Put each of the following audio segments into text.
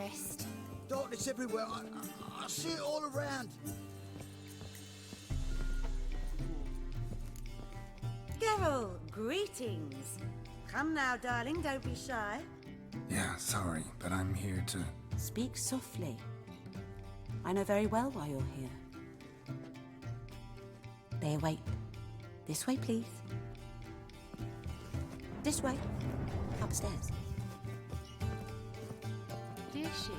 Sidequest. Darkness everywhere. I see it all around. Geralt, greetings. Come now, darling, don't be shy. Yeah, sorry, but I'm here to... Speak softly. I know very well why you're here. They await. This way, please. This way. Upstairs. Is she?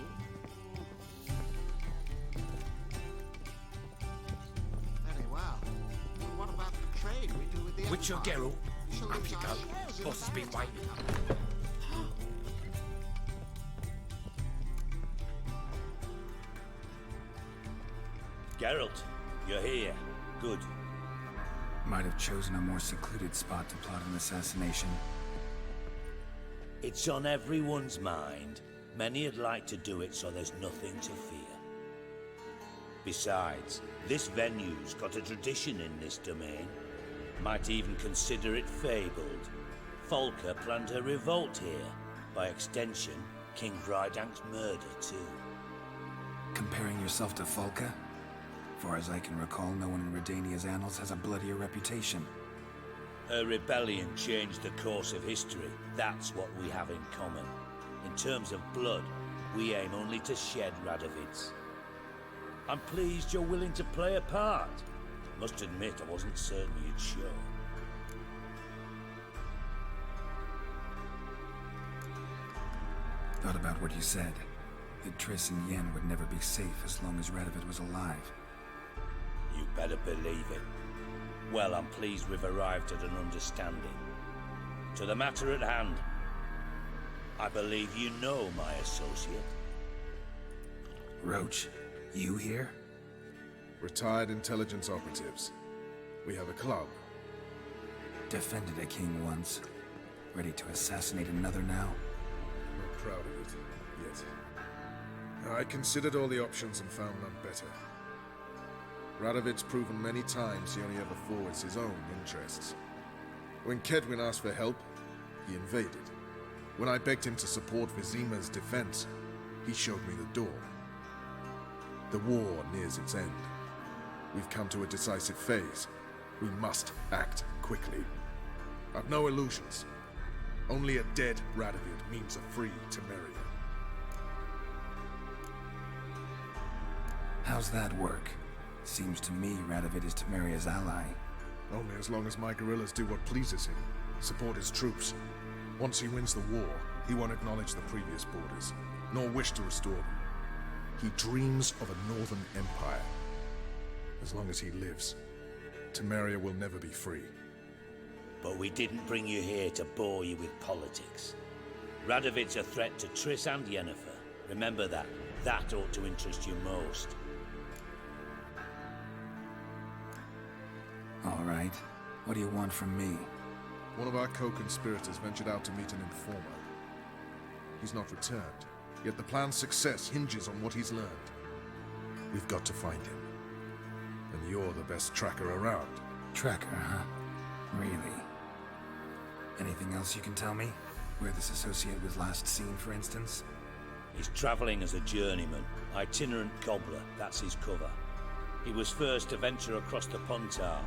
Very well. What about the trade we do with the Witcher Empire? Geralt, Shall up lose you our go. shares in Boss has the been Empire. waiting. Geralt, you're here. Good. Might have chosen a more secluded spot to plot an assassination. It's on everyone's mind. Many would like to do it so there's nothing to fear. Besides, this venue's got a tradition in this domain. Might even consider it fabled. Folka planned her revolt here. By extension, King Brydank's murder too. Comparing yourself to Folka? Far as I can recall, no one in Redania's annals has a bloodier reputation. Her rebellion changed the course of history. That's what we have in common. In terms of blood, we aim only to shed Radovid's. I'm pleased you're willing to play a part. Must admit, I wasn't certain you'd show. Thought about what you said. That Triss and Yen would never be safe as long as Radovid was alive. You better believe it. Well, I'm pleased we've arrived at an understanding. To the matter at hand, I believe you know my associate. Roach, you here? Retired intelligence operatives. We have a club. Defended a king once. Ready to assassinate another now? Not proud of it, yet. I considered all the options and found none better. Radovid's proven many times he only ever forwards his own interests. When Kaedwen asked for help, he invaded. When I begged him to support Vizima's defense, he showed me the door. The war nears its end. We've come to a decisive phase. We must act quickly. I've no illusions. Only a dead Radovid means a free Temeria. How's that work? Seems to me Radovid is Temeria's ally. Only as long as my guerrillas do what pleases him, support his troops. Once he wins the war, he won't acknowledge the previous borders, nor wish to restore them. He dreams of a northern empire. As long as he lives, Temeria will never be free. But we didn't bring you here to bore you with politics. Radovid's a threat to Triss and Yennefer. Remember that. That ought to interest you most. All right. What do you want from me? One of our co-conspirators ventured out to meet an informer. He's not returned, yet the plan's success hinges on what he's learned. We've got to find him. And you're the best tracker around. Tracker, huh? Really? Anything else you can tell me? Where this associate was last seen, for instance? He's traveling as a journeyman, itinerant cobbler, that's his cover. He was first to venture across the Pontar,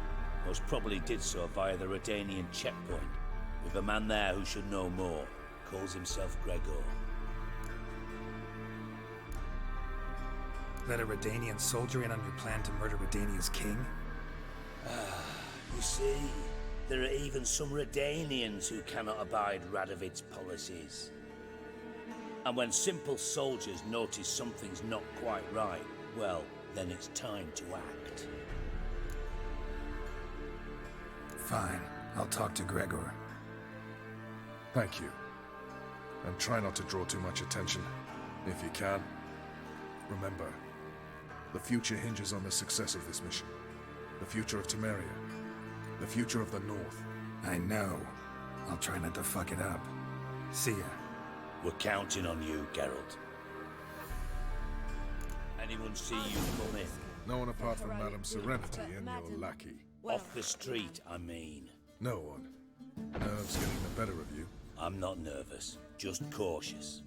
most probably did so via the Redanian checkpoint, with a man there who should know more, calls himself Gregor. Let a Redanian soldier in on your plan to murder Redania's king? You see, there are even some Redanians who cannot abide Radovid's policies. And when simple soldiers notice something's not quite right, well, then it's time to act. Fine. I'll talk to Gregor. Thank you. And try not to draw too much attention, if you can. Remember, the future hinges on the success of this mission. The future of Temeria. The future of the North. I know. I'll try not to fuck it up. See ya. We're counting on you, Geralt. Anyone see you come in? No one apart from Madame Serenity and your lackey. Off the street, I mean. No one. Nerves getting the better of you. I'm not nervous, just cautious.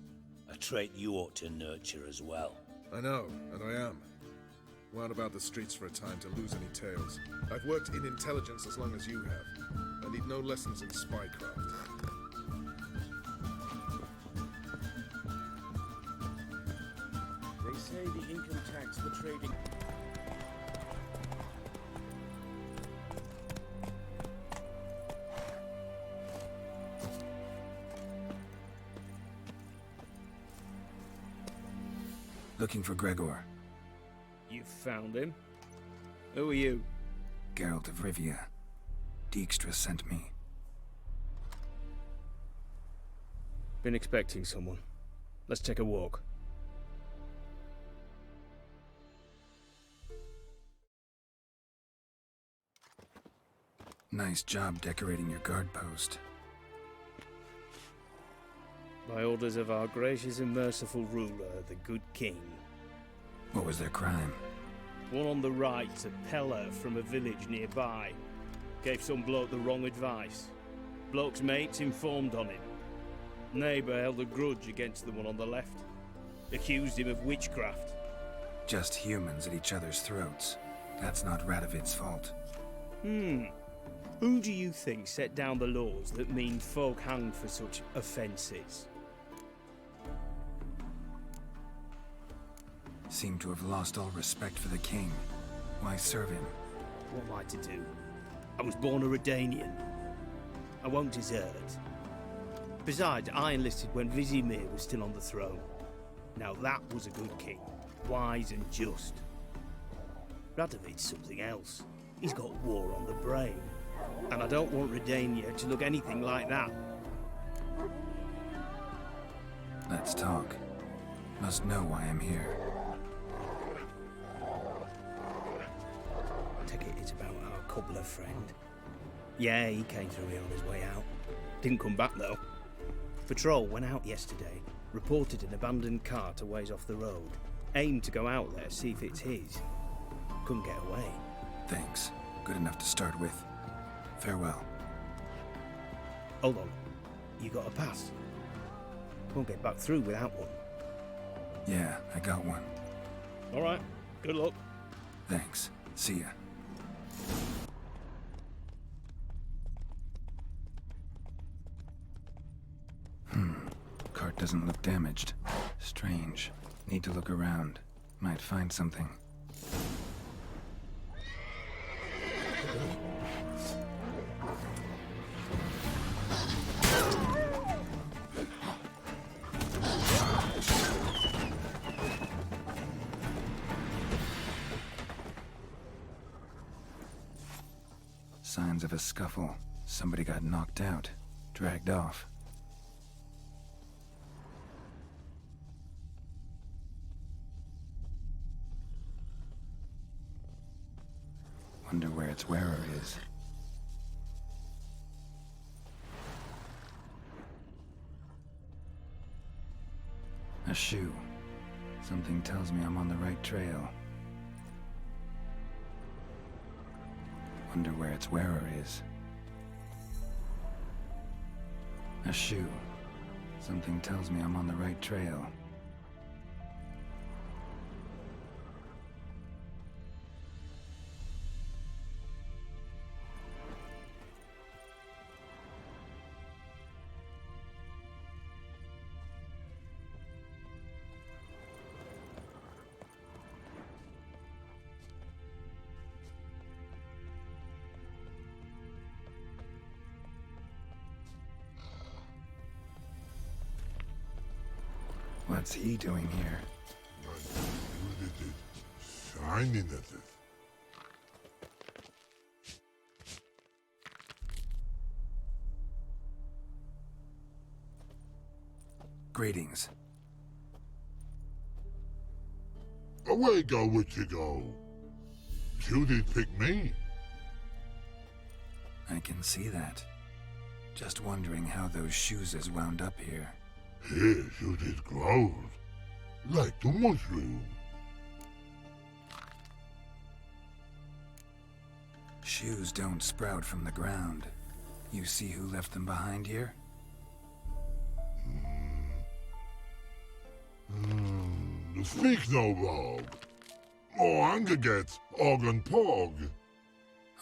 A trait you ought to nurture as well. I know, and I am. Wound about the streets for a time to lose any tales. I've worked in intelligence as long as you have. I need no lessons in spycraft. They say the income tax for trading... Looking for Gregor. You found him? Who are you? Geralt of Rivia. Dijkstra sent me. Been expecting someone. Let's take a walk. Nice job decorating your guard post. By orders of our gracious and merciful ruler, the good king. What was their crime? One on the right, a peller from a village nearby. Gave some bloke the wrong advice. Bloke's mates informed on him. Neighbour held a grudge against the one on the left. Accused him of witchcraft. Just humans at each other's throats. That's not Radovid's fault. Who do you think set down the laws that mean folk hanged for such offences? Seem to have lost all respect for the king. Why serve him? What am I to do? I was born a Redanian. I won't desert. Besides, I enlisted when Vizimir was still on the throne. Now that was a good king, wise and just. Radovid's something else. He's got war on the brain. And I don't want Redania to look anything like that. Let's talk. Must know why I'm here. Take it it's about our cobbler friend. Yeah, he came through here on his way out. Didn't come back though. Patrol went out yesterday, reported an abandoned cart a ways off the road. Aimed to go out there, see if it's his. Couldn't get away. Thanks. Good enough to start with. Farewell. Hold on. You got a pass? Won't get back through without one. Yeah, I got one. All right. Good luck. Thanks. See ya. Cart doesn't look damaged. Strange. Need to look around. Might find something. Signs of a scuffle. Somebody got knocked out, dragged off. Wonder where its wearer is. A shoe. Something tells me I'm on the right trail. Wonder where its wearer is. A shoe. Something tells me I'm on the right trail. What's he doing here? Shining at it. Greetings. Away go, witchy go. You did pick me. I can see that. Just wondering how those shoes is wound up here. Here you did grow. Like the mushroom. Shoes don't sprout from the ground. You see who left them behind here? Speak no rogue. Oh, anger get Og and Pog.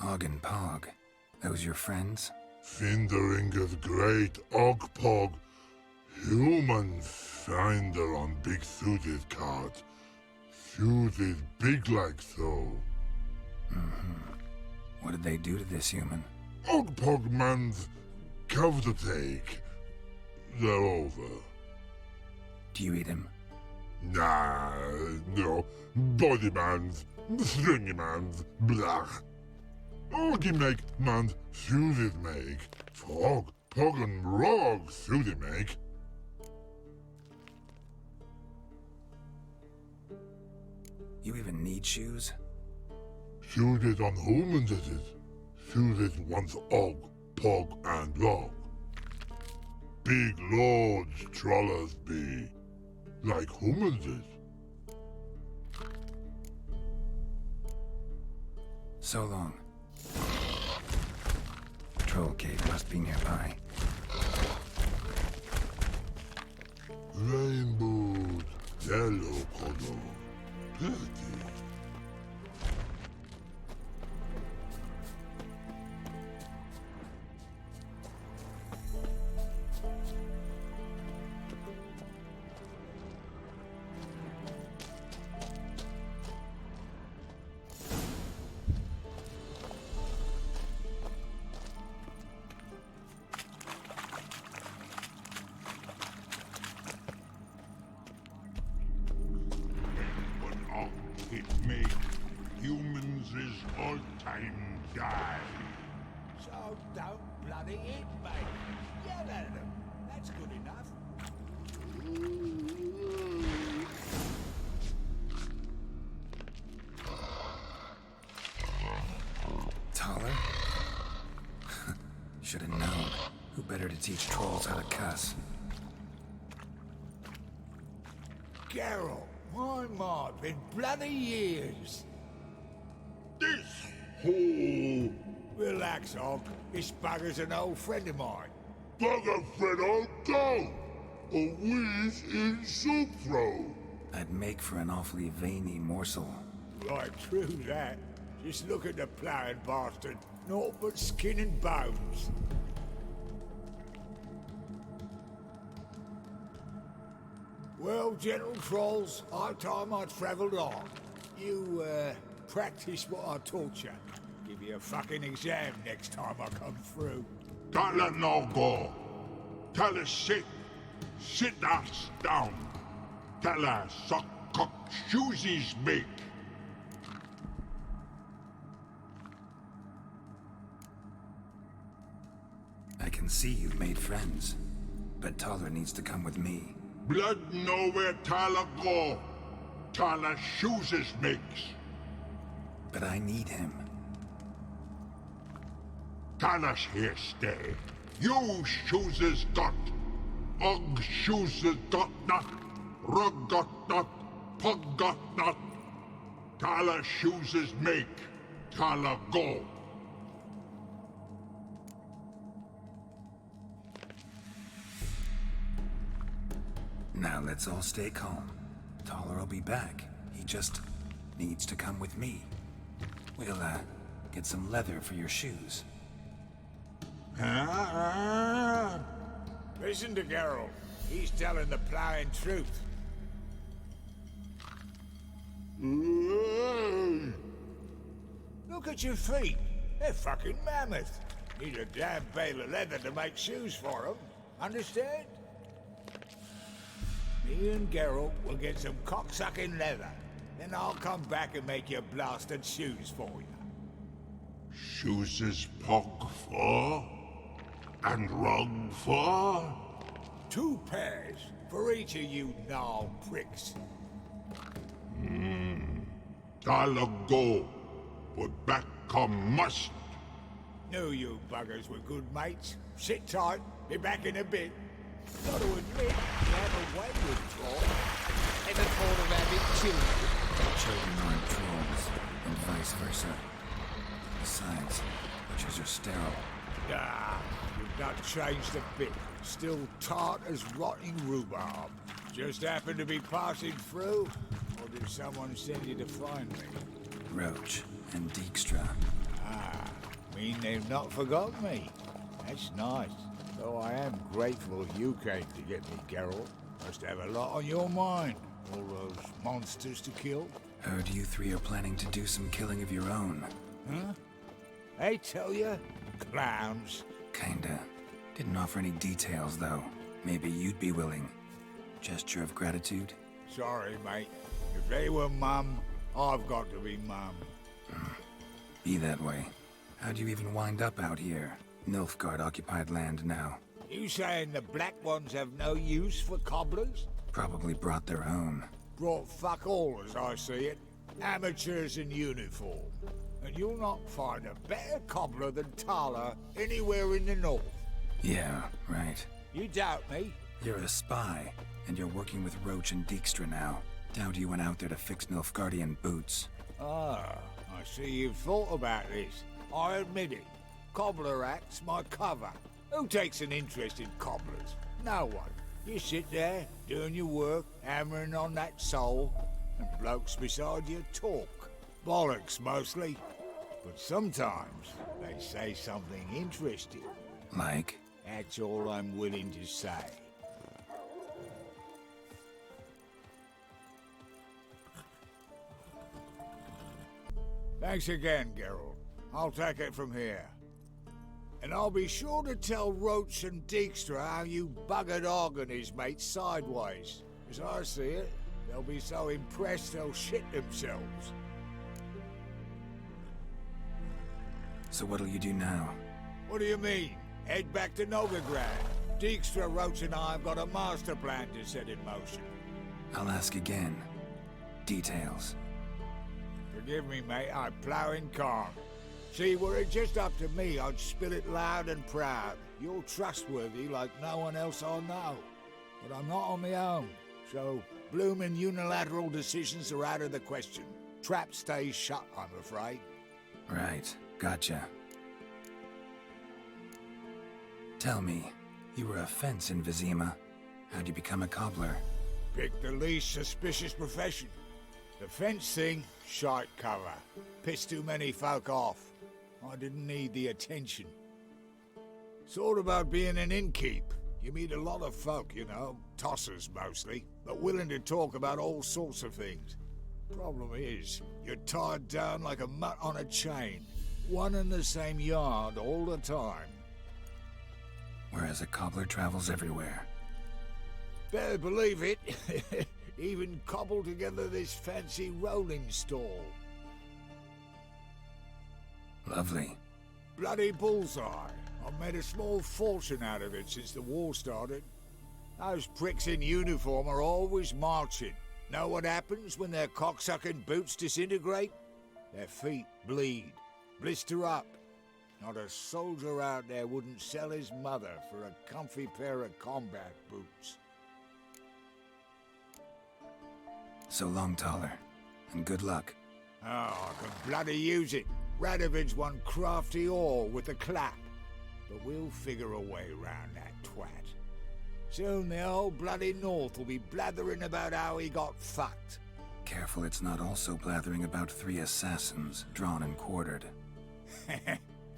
Og and Pog. Those your friends? Finderinger's great Og Pog. Human finder on big suited cart. Suited big like so. What did they do to this human? Og Pog man's cover to take. They're over. Do you eat him? Nah, no. Body man's, stringy man's, blah. Oggy make man's suited make. Frog, Pog and Rog suited make. You even need shoes? Suited on humans is it. Suited once Og, Pog and Rog. Big lords trollers be. Like humans is. So long. Troll cave must be nearby. Rainbows, yellow color. Pretty. It make humans is all time die. So don't bloody eat, mate. Yell at them. That's good enough. Taller? Should have known. Who better to teach trolls how to cuss? Geralt, my, been bloody years. This whole Relax, Og. This bugger's an old friend of mine. bugger friend all go. A wheeze in soup throw. I'd make for an awfully veiny morsel. Right, true that. Just look at the ploughing bastard. Naught but skin and bones. Well, gentle trolls, high time I travelled on. You, practice what I taught you. Give you a fucking exam next time I come through. Don't let no go. Tell her sit. Sit ass down. Tell her suck cock shoesies make. I can see you've made friends, but Taller needs to come with me. Blood know where Tyler go. Tyler shoeses makes. But I need him. Tyler's here stay. You shoeses got. Og shoeses got not. Rug got not. Pug got not. Tyler shoeses make. Tyler go. Now let's all stay calm. Taller will be back. He just needs to come with me. We'll, get some leather for your shoes. Listen to Geralt. He's telling the ploughing truth. Look at your feet. They're fucking mammoth. Need a damn bale of leather to make shoes for them. Understand? Me and Geralt will get some cocksucking leather. Then I'll come back and make your blasted shoes for you. Shoeses pog for? And rug for? 2 pairs for each of you gnarled pricks. Tyler go. But back come must. Knew you buggers were good mates. Sit tight, be back in a bit. Got to admit, you have a way with trolls. Ever thought of having children? Children aren't trolls, and vice versa. Besides, witches are sterile. Ah, you've not changed a bit. Still tart as rotting rhubarb. Just happened to be passing through? Or did someone send you to find me? Roach and Dijkstra. Ah, mean they've not forgotten me. That's nice. Though I am grateful you came to get me, Geralt. Must have a lot on your mind. All those monsters to kill. Heard you three are planning to do some killing of your own. Huh? I tell ya, clowns. Kinda. Didn't offer any details, though. Maybe you'd be willing. Gesture of gratitude? Sorry, mate. If they were mum, I've got to be mum. Be that way. How'd you even wind up out here? Nilfgaard-occupied land now. You saying the black ones have no use for cobblers? Probably brought their own. Brought fuck all, as I see it. Amateurs in uniform. And you'll not find a better cobbler than Tala anywhere in the north. Yeah, right. You doubt me? You're a spy, and you're working with Roach and Dijkstra now. Doubt you went out there to fix Nilfgaardian boots. Ah, I see you've thought about this. I admit it. Cobbler act's my cover. Who takes an interest in cobblers? No one. You sit there, doing your work, hammering on that sole, and blokes beside you talk. Bollocks, mostly. But sometimes they say something interesting. Like? That's all I'm willing to say. Thanks again, Geralt. I'll take it from here. And I'll be sure to tell Roach and Dijkstra how you buggered Ogg mate sideways. As I see it, they'll be so impressed they'll shit themselves. So what'll you do now? What do you mean? Head back to Novigrad. Dijkstra, Roach and I have got a master plan to set in motion. I'll ask again. Details. Forgive me, mate, I plough in calm. See, were it just up to me, I'd spill it loud and proud. You're trustworthy like no one else I know. But I'm not on my own, so bloomin' unilateral decisions are out of the question. Trap stays shut, I'm afraid. Right, gotcha. Tell me, you were a fence in Vizima. How'd you become a cobbler? Pick the least suspicious profession. The fence thing, shite cover. Pissed too many folk off. I didn't need the attention. Sort about being an innkeep. You meet a lot of folk, you know, tossers mostly, but willing to talk about all sorts of things. Problem is, you're tied down like a mutt on a chain. One and the same yard all the time. Whereas a cobbler travels everywhere. Better believe it. Even cobbled together this fancy rolling stall. Lovely. Bloody bullseye. I've made a small fortune out of it since the war started. Those pricks in uniform are always marching. Know what happens when their cocksucking boots disintegrate? Their feet bleed, blister up. Not a soldier out there wouldn't sell his mother for a comfy pair of combat boots. So long, Taller. And good luck. Oh, I can bloody use it. Radovid's one crafty ore with a clap. But we'll figure a way round that twat. Soon the whole bloody North will be blathering about how he got fucked. Careful it's not also blathering about 3 assassins, drawn and quartered.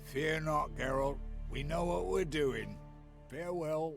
Fear not, Geralt. We know what we're doing. Farewell.